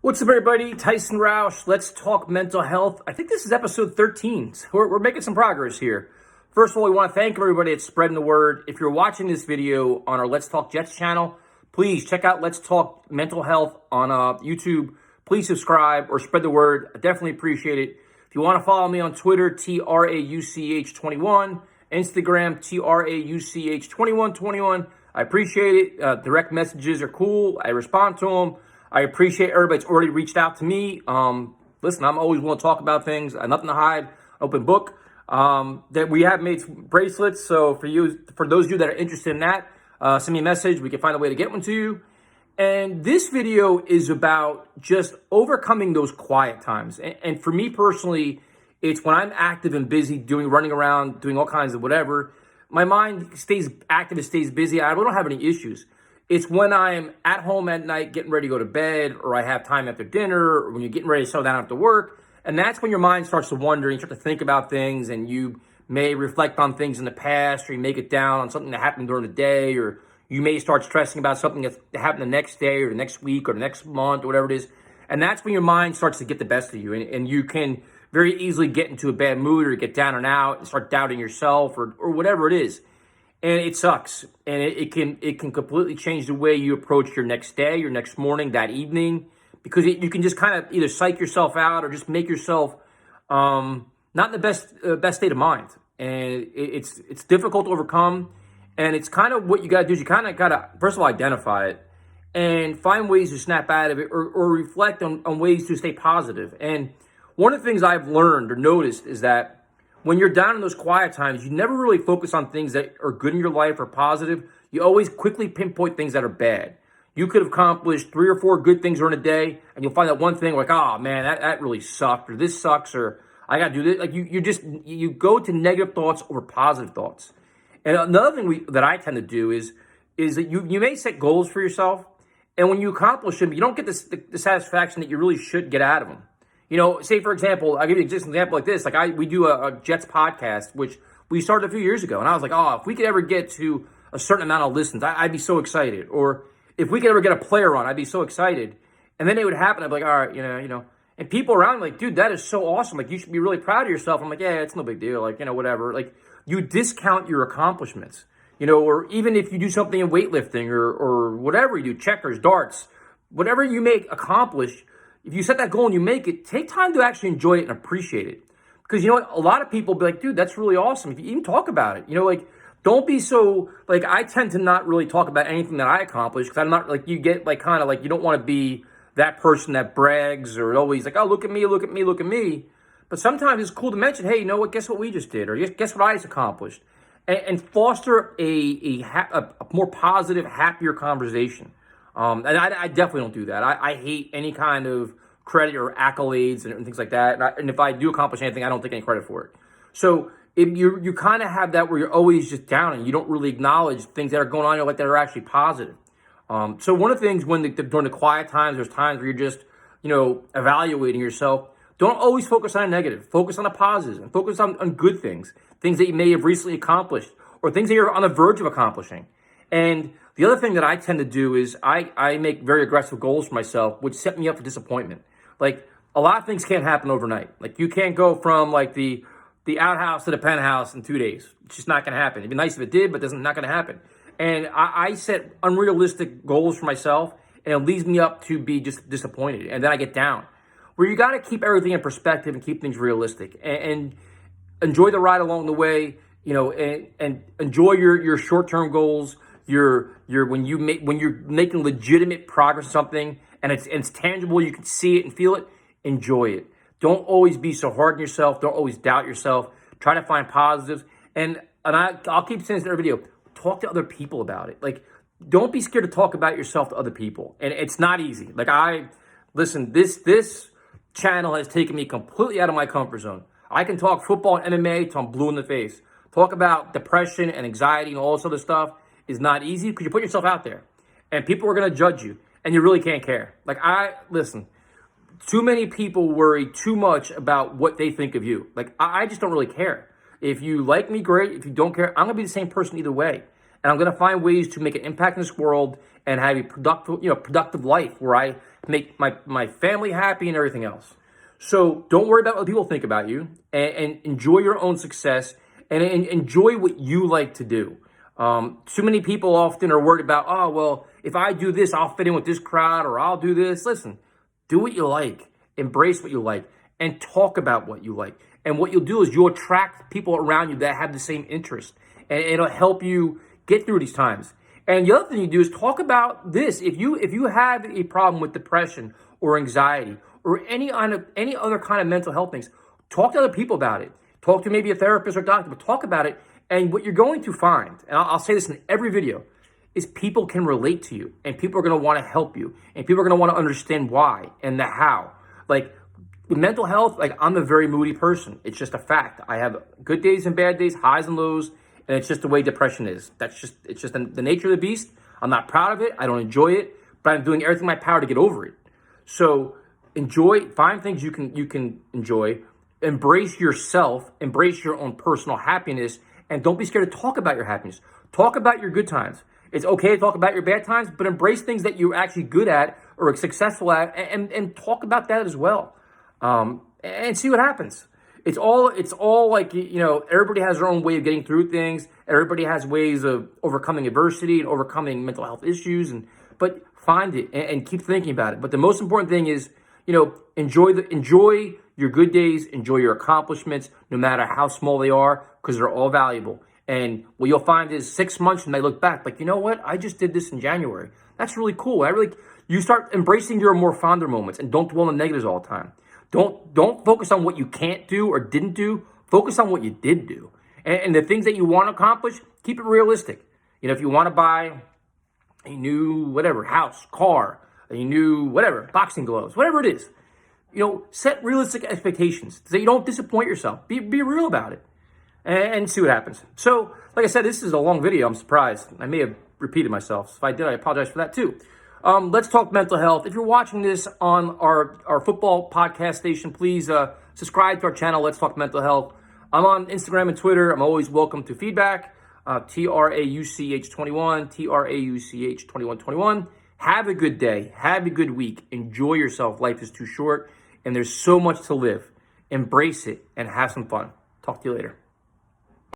What's up, everybody? Tyson Roush. Let's talk mental health. I think this is episode 13. So we're making some progress here. First of all, we want to thank everybody that's spreading the word. If you're watching this video on our Let's Talk Jets channel, please check out Let's Talk Mental Health on YouTube. Please subscribe or spread the word. I definitely appreciate it. If you want to follow me on Twitter, TRAUCH21, Instagram, TRAUCH2121, I appreciate it. Direct messages are cool. I respond to them. I appreciate everybody that's already reached out to me. Listen, I'm always willing to talk about things. I have nothing to hide. Open book. That we have made bracelets. So for those of you that are interested in that, send me a message. We can find a way to get one to you. And this video is about just overcoming those quiet times. And for me personally, it's when I'm active and busy, running around, doing all kinds of whatever. My mind stays active, it stays busy. I don't have any issues. It's when I'm at home at night, getting ready to go to bed, or I have time after dinner, or when you're getting ready to settle down after work. And that's when your mind starts to wander, and you start to think about things, and you may reflect on things in the past, or you may get down on something that happened during the day, or you may start stressing about something that happened the next day, or the next week, or the next month, or whatever it is. And that's when your mind starts to get the best of you, and you can very easily get into a bad mood, or get down and out, and start doubting yourself, or whatever it is. And it sucks, and it can completely change the way you approach your next day, your next morning, that evening, because you can just kind of either psych yourself out or just make yourself not in the best state of mind. And it's difficult to overcome, and it's kind of what you got to do is you kind of got to, first of all, identify it and find ways to snap out of it or reflect on ways to stay positive. And one of the things I've learned or noticed is that when you're down in those quiet times, you never really focus on things that are good in your life or positive. You always quickly pinpoint things that are bad. You could have accomplished 3 or 4 good things during a day, and you'll find that one thing like, oh man, that really sucked, or this sucks, or I got to do this. Like you go to negative thoughts over positive thoughts. And another thing that I tend to do is that you may set goals for yourself, and when you accomplish them, you don't get the satisfaction that you really should get out of them. You know, say, for example, I'll give you just an example like this. Like we do a Jets podcast, which we started a few years ago. And I was like, oh, if we could ever get to a certain amount of listens, I'd be so excited. Or if we could ever get a player on, I'd be so excited. And then it would happen. I'd be like, all right, you know. And people around me like, dude, that is so awesome. Like, you should be really proud of yourself. I'm like, yeah, it's no big deal. Like, whatever. Like, you discount your accomplishments. Or even if you do something in weightlifting or whatever you do, checkers, darts, whatever you may accomplish, if you set that goal and you make it, take time to actually enjoy it and appreciate it. Because you know what? A lot of people be like, dude, that's really awesome. If you even talk about it, like, don't be so, like, I tend to not really talk about anything that I accomplish because I'm not, like, you get, like, kind of like, you don't want to be that person that brags or always like, oh, look at me, look at me, look at me. But sometimes it's cool to mention, hey, you know what? Guess what we just did? Or guess what I just accomplished? And foster a more positive, happier conversation. And I definitely don't do that. I hate any kind of credit or accolades and things like that. And if I do accomplish anything, I don't take any credit for it. So if you kind of have that where you're always just down and you don't really acknowledge things that are going on in your life that are actually positive. So one of the things during the quiet times, there's times where you're just, evaluating yourself. Don't always focus on a negative. Focus on the positives and focus on good things that you may have recently accomplished or things that you're on the verge of accomplishing. And the other thing that I tend to do is I make very aggressive goals for myself, which set me up for disappointment. Like, a lot of things can't happen overnight. Like, you can't go from, like, the outhouse to the penthouse in 2 days. It's just not going to happen. It'd be nice if it did, but it's not going to happen. And I set unrealistic goals for myself, and it leads me up to be just disappointed. And then I get down. Where you got to keep everything in perspective and keep things realistic. And enjoy the ride along the way, and enjoy your short-term goals. When you're making legitimate progress on something and it's tangible, you can see it and feel it, enjoy it. Don't always be so hard on yourself. Don't always doubt yourself. Try to find positives. And I'll keep saying this in every video. Talk to other people about it. Like, don't be scared to talk about yourself to other people. And it's not easy. Like, listen, this channel has taken me completely out of my comfort zone. I can talk football and MMA till I'm blue in the face. Talk about depression and anxiety and all this other stuff is not easy because you put yourself out there and people are going to judge you and you really can't care. Like, listen, too many people worry too much about what they think of you. Like, I just don't really care. If you like me, great. If you don't care, I'm going to be the same person either way. And I'm going to find ways to make an impact in this world and have a productive life where I make my family happy and everything else. So don't worry about what people think about you, and enjoy your own success, and enjoy what you like to do. Too many people often are worried about, oh, well, if I do this, I'll fit in with this crowd, or I'll do this. Listen, do what you like, embrace what you like, and talk about what you like. And what you'll do is you'll attract people around you that have the same interest, and it'll help you get through these times. And the other thing you do is talk about this. If you have a problem with depression or anxiety or any other kind of mental health things, talk to other people about it. Talk to maybe a therapist or doctor, but talk about it. And what you're going to find, and I'll say this in every video, is people can relate to you, and people are going to want to help you, and people are going to want to understand why and the how. Like with mental health, like I'm a very moody person. It's just a fact. I have good days and bad days, highs and lows, and it's just the way depression is. It's just the nature of the beast. I'm not proud of it. I don't enjoy it, but I'm doing everything in my power to get over it. So find things you can enjoy, embrace yourself, embrace your own personal happiness, and don't be scared to talk about your happiness. Talk about your good times. It's okay to talk about your bad times, but embrace things that you're actually good at or successful at, and talk about that as well, and see what happens. It's all like, everybody has their own way of getting through things. Everybody has ways of overcoming adversity and overcoming mental health issues, but find it and keep thinking about it. But the most important thing is, enjoy your good days, enjoy your accomplishments, no matter how small they are, because they're all valuable. And what you'll find is 6 months from now, look back, like, you know what? I just did this in January. That's really cool. You start embracing your more fonder moments, and don't dwell on the negatives all the time. Don't focus on what you can't do or didn't do. Focus on what you did do. And the things that you want to accomplish, keep it realistic. If you want to buy a new house, car, a new boxing gloves, whatever it is, set realistic expectations so you don't disappoint yourself. Be real about it, and see what happens. So, like I said, this is a long video. I'm surprised. I may have repeated myself. If I did, I apologize for that too. Let's talk mental health. If you're watching this on our football podcast station, please subscribe to our channel, Let's Talk Mental Health. I'm on Instagram and Twitter. I'm always welcome to feedback. TRAUCH21, TRAUCH2121. Have a good day. Have a good week. Enjoy yourself. Life is too short, and there's so much to live. Embrace it and have some fun. Talk to you later.